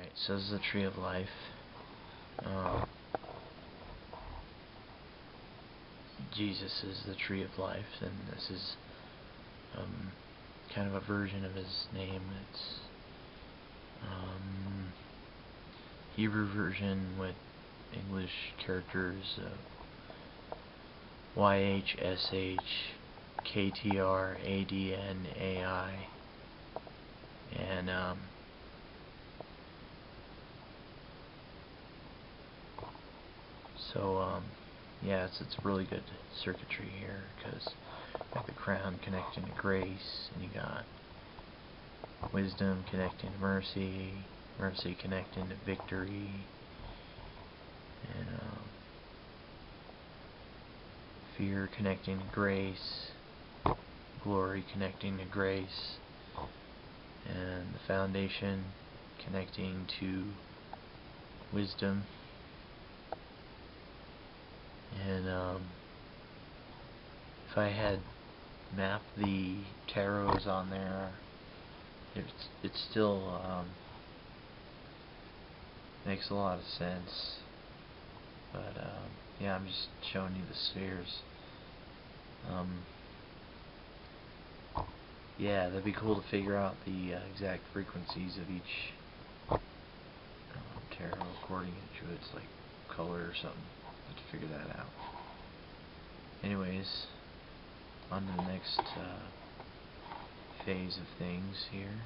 Alright, so this is the tree of life. Jesus is the tree of life, and this is kind of a version of his name. It's Hebrew version with English characters, YHSH KTR ADNAI, and yeah, it's really good circuitry here, because you got the crown connecting to grace, and you got wisdom connecting to mercy, mercy connecting to victory, and fear connecting to grace, glory connecting to grace, and the foundation connecting to wisdom. And if I had mapped the tarots on there, it still makes a lot of sense. But yeah, I'm just showing you the spheres. Yeah, that'd be cool to figure out the exact frequencies of each tarot according to its like color or something. To figure that out. Anyways, on to the next phase of things here.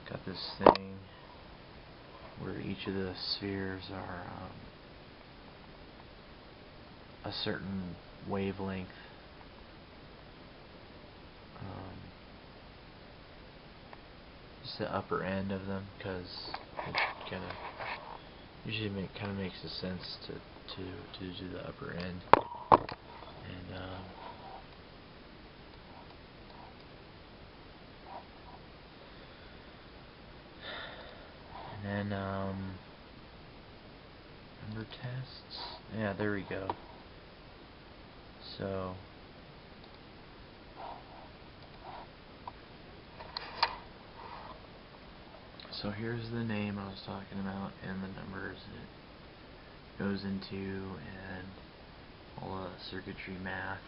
Got this thing where each of the spheres are a certain wavelength. Just the upper end of them, because it kind of usually kind of makes sense to do the upper end, and then number tests. Yeah, there we go. So here's the name I was talking about, and the numbers it goes into, and all the circuitry math.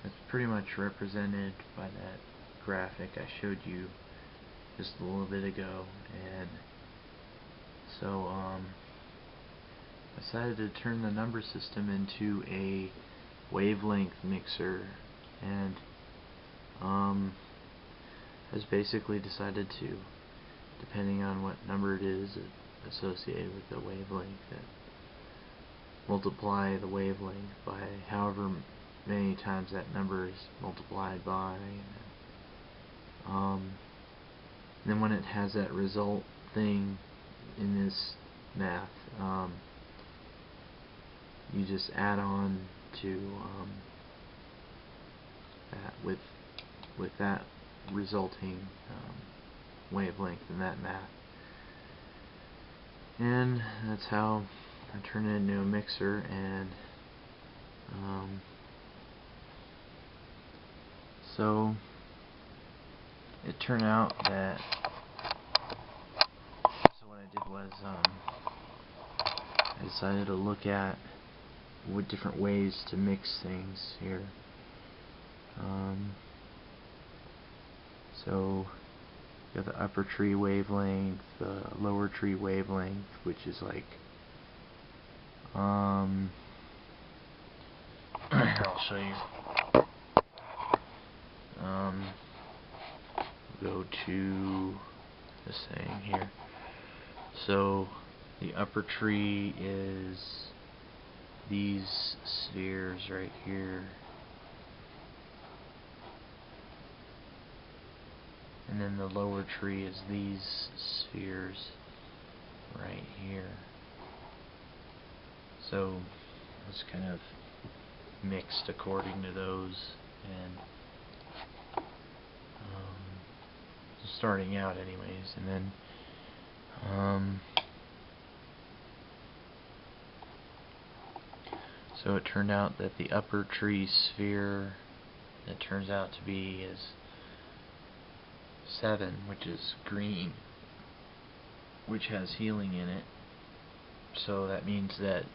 It's pretty much represented by that graphic I showed you just a little bit ago. And so I decided to turn the number system into a wavelength mixer, and I just basically decided to, depending on what number it is associated with the wavelength, multiply the wavelength by however many times that number is multiplied by, and then when it has that result thing in this math, you just add on to that with that resulting wavelength in that math, and that's how I turn it into a mixer. And so it turned out that what I did was I decided to look at what different ways to mix things here. So you got the upper tree wavelength, the lower tree wavelength, which is like I'll show you. Go to this thing here. So the upper tree is these spheres right here, and then the lower tree is these spheres right here. So it's kind of mixed according to those, and starting out anyways, and then So it turned out that the upper tree sphere that turns out to be is 7, which is green, which has healing in it. So that means that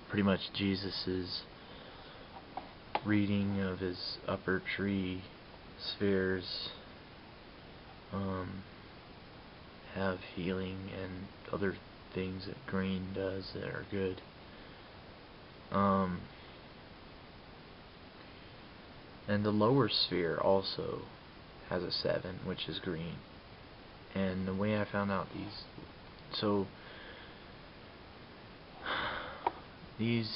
pretty much Jesus's reading of his upper tree spheres have healing and other things that green does that are good. And the lower sphere also has a 7, which is green. And the way I found out these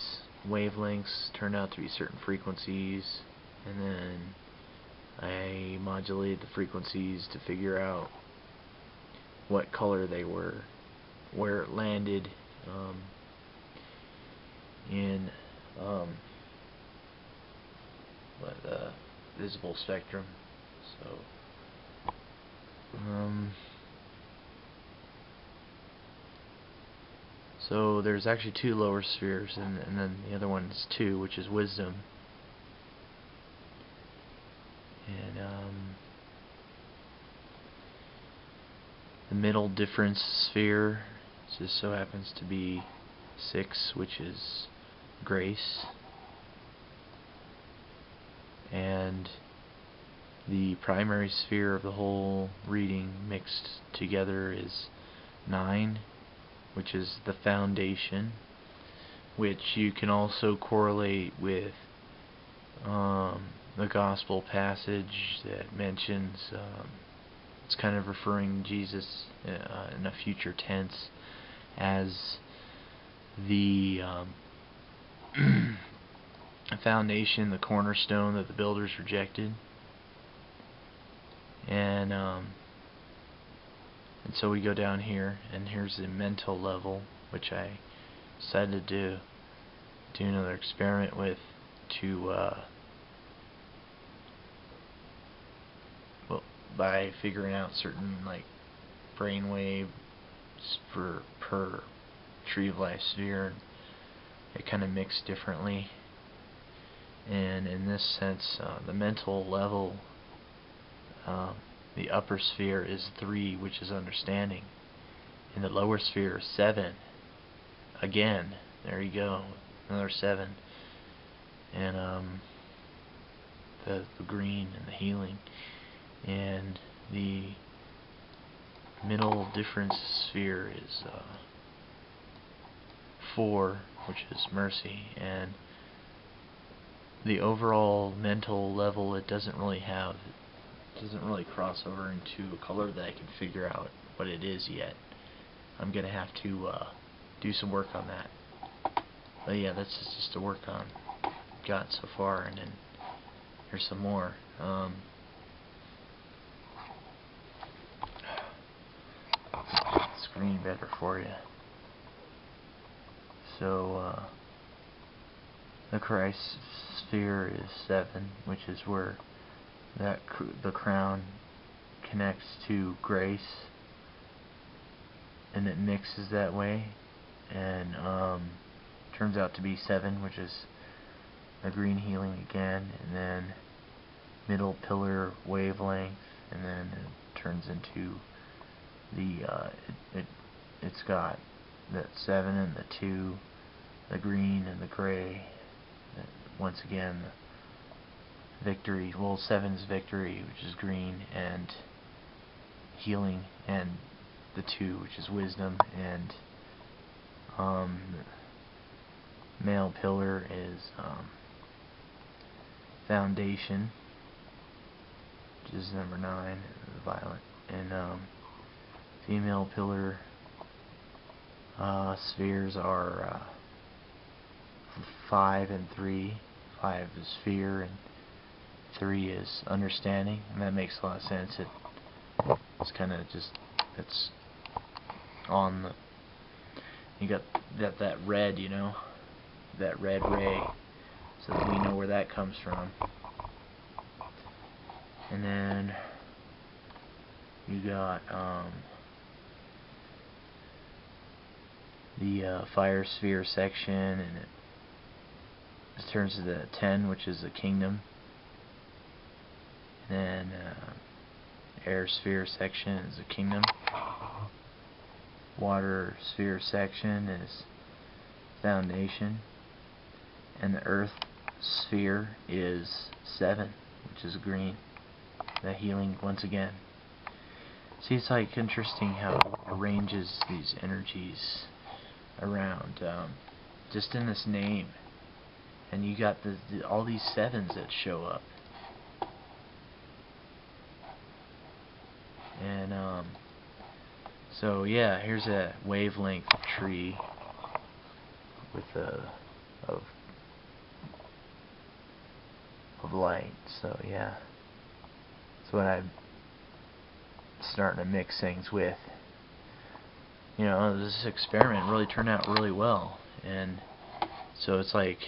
wavelengths turned out to be certain frequencies, and then I modulated the frequencies to figure out what color they were, where it landed in the visible spectrum. So there's actually 2 lower spheres, and then the other one is 2, which is wisdom. And the middle difference sphere just so happens to be 6, which is grace. And the primary sphere of the whole reading mixed together is 9, which is the foundation, which you can also correlate with the gospel passage that mentions it's kind of referring to Jesus in a future tense as the foundation, the cornerstone that the builders rejected. And so we go down here, and here's the mental level, which I decided to do another experiment with by figuring out certain brain waves per tree of life sphere. It kind of mixed differently, and in this sense, the mental level, the upper sphere is 3, which is understanding, and the lower sphere is 7. Again, there you go, another 7, and the green and the healing, and the middle difference sphere is 4, which is mercy, and the overall mental level, it doesn't really cross over into a color that I can figure out what it is yet. I'm gonna have to do some work on that. But yeah, that's just a work on got so far, and then here's some more. Screen better for you. So the Christ sphere is 7, which is where the crown connects to grace, and it mixes that way, and turns out to be 7, which is a green healing again, and then middle pillar wavelength, and then it turns into the it's got that 7 and the 2, the green and the gray. Once again, victory. Well, 7's victory, which is green, and healing, and the 2, which is wisdom, and male pillar is foundation, which is number 9, violet, and female pillar spheres are 5 and 3. 5 is fear, and 3 is understanding, and that makes a lot of sense. It's kind of just, it's on the, you got that red, you know, that red ray, so that we know where that comes from. And then you got the fire sphere section, and This turns to the 10, which is the kingdom. And then air sphere section is the kingdom. Water sphere section is foundation. And the earth sphere is 7, which is green. The healing once again. See, it's like interesting how it arranges these energies around just in this name. And you got all these 7s that show up. And so yeah, here's a wavelength tree with of light. So yeah, that's what I'm starting to mix things with. You know, this experiment really turned out really well, and so it's like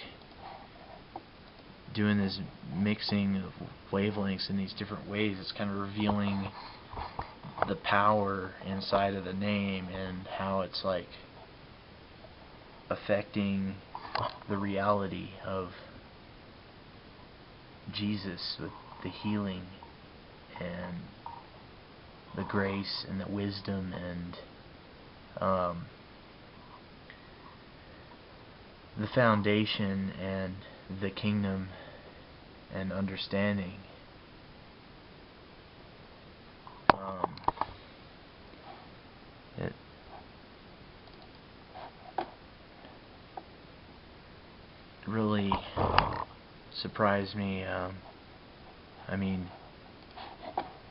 doing this mixing of wavelengths in these different ways. It's kind of revealing the power inside of the name and how it's like affecting the reality of Jesus with the healing and the grace and the wisdom and the foundation and the kingdom and understanding. It really surprised me. I mean,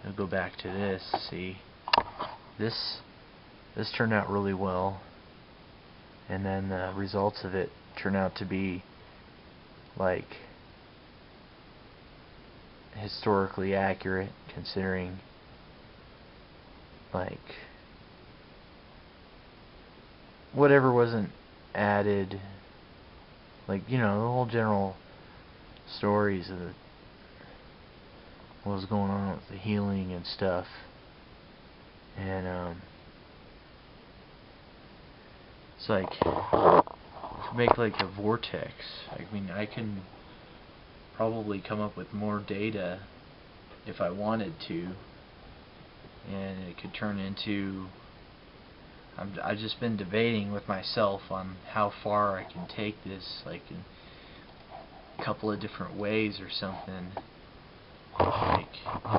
I'll go back to this. See, this turned out really well, and then the results of it turn out to be like historically accurate, considering like whatever wasn't added, like, you know, the whole general stories of what was going on with the healing and stuff. And it's like to make like a vortex. I mean, I can probably come up with more data if I wanted to, and it could turn into, I've just been debating with myself on how far I can take this, like in a couple of different ways or something, like I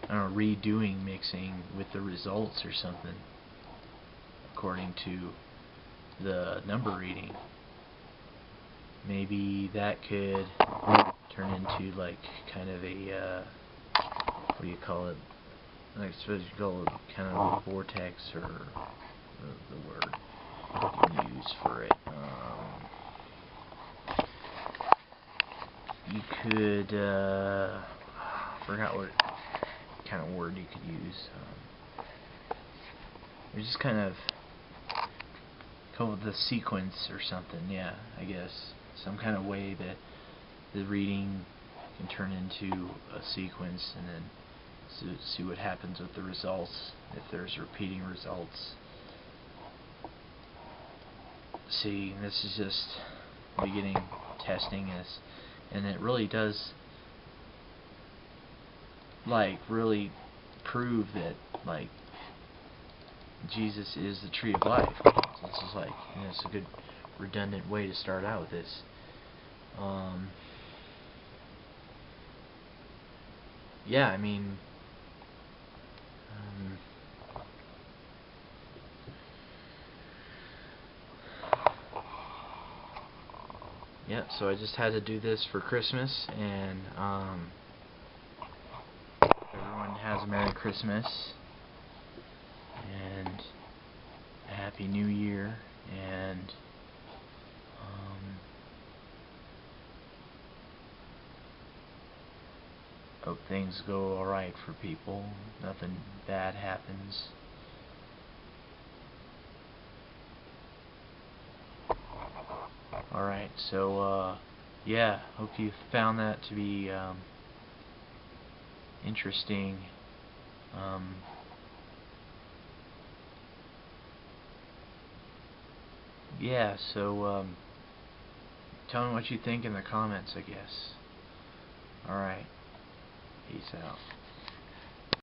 don't know, redoing mixing with the results or something according to the number reading. Maybe that could turn into like kind of a what do you call it? I suppose you call it kind of a vortex, or the word you can use for it. You could I forgot what kind of word you could use. You just kind of come up with a sequence or something. Yeah, I guess some kind of way that the reading can turn into a sequence, and then see what happens with the results, if there's repeating results. See, this is just beginning testing this, and it really does like really prove that like Jesus is the tree of life. So this is like, you know, it's a good redundant way to start out with this. Yeah, I mean, yeah, so I just had to do this for Christmas, and everyone has a Merry Christmas and a Happy New Year, and hope things go alright for people, nothing bad happens. Alright, so yeah, hope you found that to be interesting. yeah, so tell me what you think in the comments, I guess. Alright, peace out.